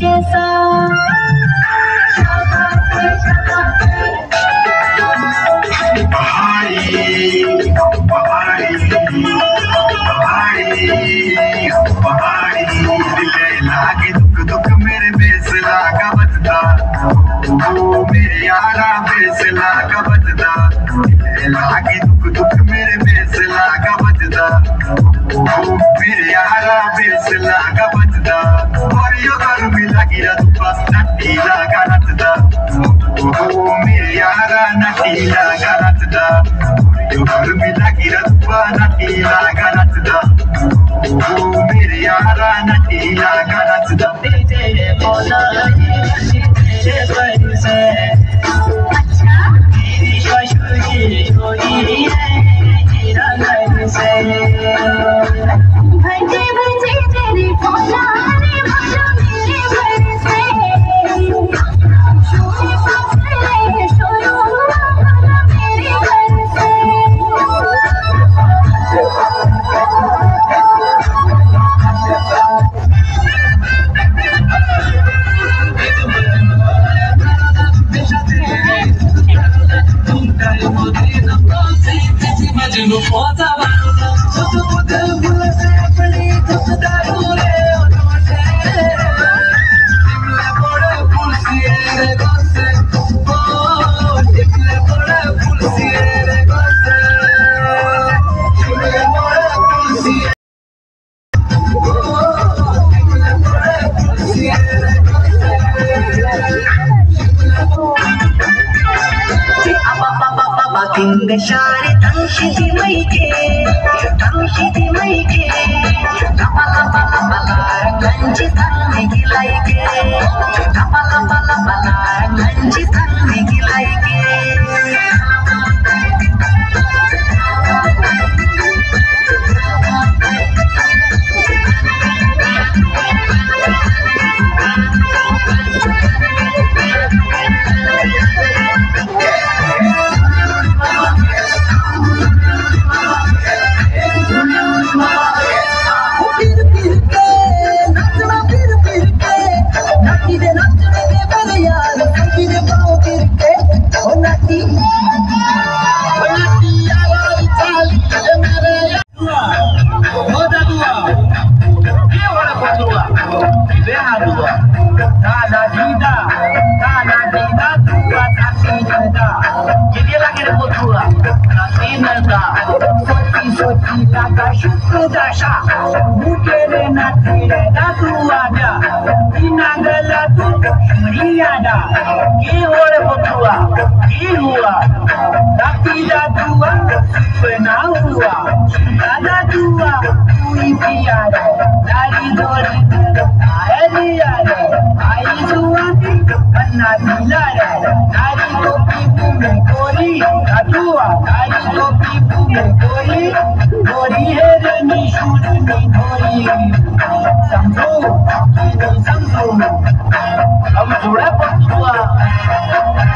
जैसा लागे दुख दुख मेरे बेसला का बचदा मेरे यारा बेसला का बचदा लागे दुख दुख मेरे बेसला का बचदा मेरे यारा बेसला का बचदा और यो घर में लगी रहा नटीला का नचदा मेरे यारा नटीला का नचदा यो घर में लगी रहा नटीला का नचदा मेरे यारा नटीला का नचदा तेरे मौला तेरे पर से तेरी कशुरी कोई है तेरा घर से भजे भजे तेरे मौला ने भजा मेरे घर से शोरे फसले शोरो मेरे घर से Não pode abaixo, todo mundo você é feliz, todo mundo é outra mulher. Sempre por a polícia gosta, oh, sempre por a polícia gosta, sempre por a polícia, oh, sempre por a polícia gosta. King shari tanshidi maike kapala pala ganji tanne gilaike kapala pala ganji tanne gilaike Vamos jurar por tua